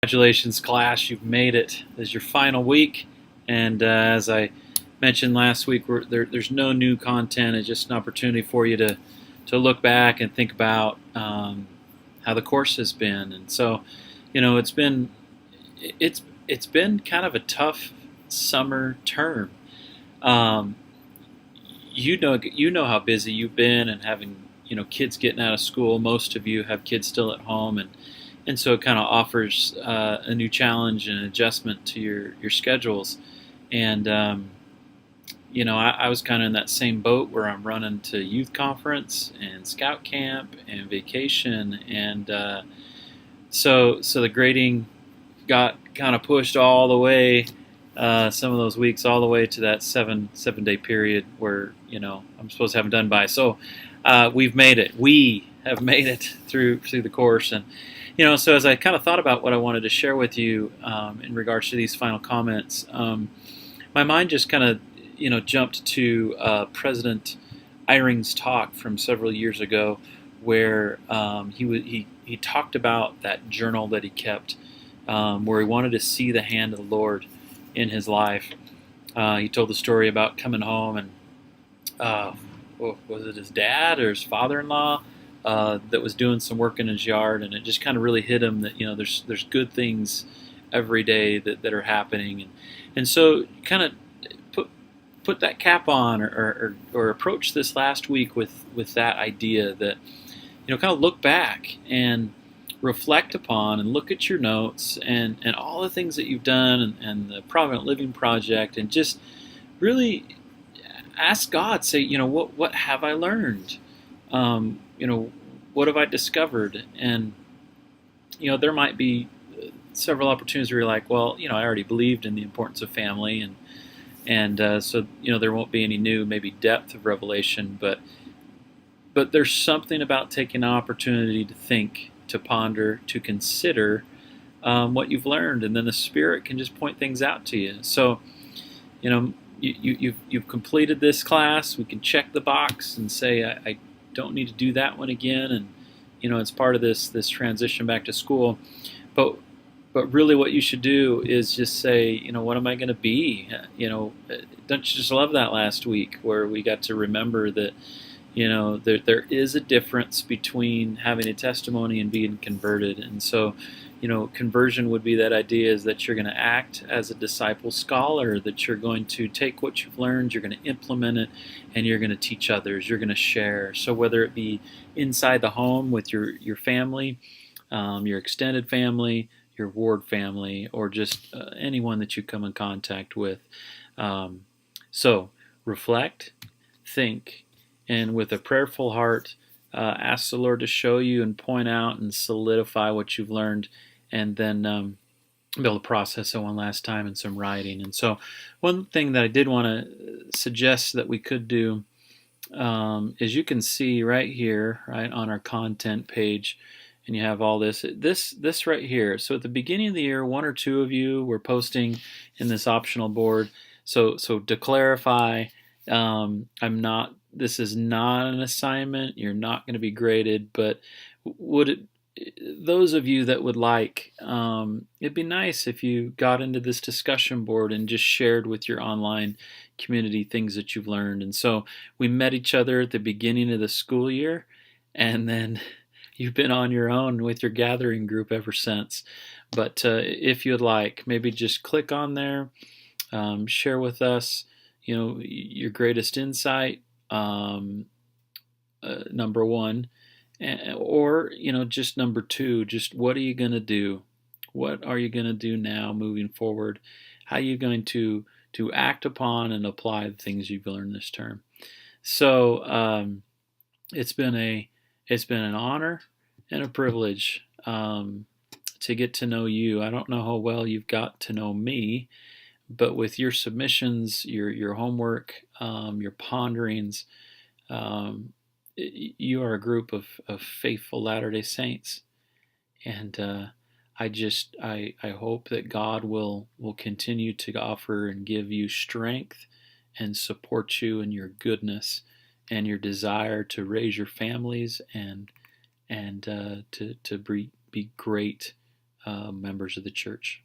Congratulations, class. You've made it. This is your final week. And as I mentioned last week, there's no new content. It's just an opportunity for you to look back and think about how the course has been. And so, it's it's been kind of a tough summer term. Um, you know how busy you've been and having kids getting out of school. Most of you have kids still at home, and so it kind of offers a new challenge and adjustment to your schedules. And I was kind of in that same boat where I'm running to youth conference and scout camp and vacation, and so the grading got kind of pushed all the way. Some of those weeks all the way to that seven day period where I'm supposed to have them done by. So we've made it. We have made it through the course, and so as I kind of thought about what I wanted to share with you in regards to these final comments, my mind just kind of jumped to President Eyring's talk from several years ago, where he talked about that journal that he kept, where he wanted to see the hand of the Lord in his life. He told the story about coming home and was it his dad or his father-in-law that was doing some work in his yard, and it just kind of really hit him that there's good things every day that are happening, and so kind of put that cap on or approach this last week with that idea that kind of look back and reflect upon and look at your notes and all the things that you've done and the Provident Living Project, and just really ask God, say, what have I learned? What have I discovered? And there might be several opportunities where you're like, well, I already believed in the importance of family, and so there won't be any new maybe depth of revelation, but there's something about taking an opportunity to think, to ponder, to consider what you've learned, and then the Spirit can just point things out to you. So, you've completed this class. We can check the box and say, I don't need to do that one again, and it's part of this transition back to school. But really, what you should do is just say, what am I going to be? Don't you just love that last week where we got to remember that there is a difference between having a testimony and being converted. And so, conversion would be that idea is that you're going to act as a disciple scholar, that you're going to take what you've learned, you're going to implement it, and you're going to teach others, you're going to share. So whether it be inside the home with your family, your extended family, your ward family, or just anyone that you come in contact with. So reflect, think, and with a prayerful heart, ask the Lord to show you and point out and solidify what you've learned, and then be able to process it one last time in some writing. And so one thing that I did want to suggest that we could do is you can see right here, right on our content page, and you have all this right here. So at the beginning of the year, one or two of you were posting in this optional board. So to clarify, this is not an assignment. You're not going to be graded, but those of you that would like, it'd be nice if you got into this discussion board and just shared with your online community things that you've learned. And so we met each other at the beginning of the school year, and then you've been on your own with your gathering group ever since. But if you'd like, maybe just click on there, share with us, your greatest insight, number one, or just number two, just what are you going to do? What are you going to do now moving forward? How are you going to act upon and apply the things you've learned this term? So it's been an honor and a privilege to get to know you. I don't know how well you've got to know me, but with your submissions, your homework, your ponderings, you are a group of faithful Latter-day Saints, and I hope that God will continue to offer and give you strength and support you in your goodness and your desire to raise your families and to be great members of the church.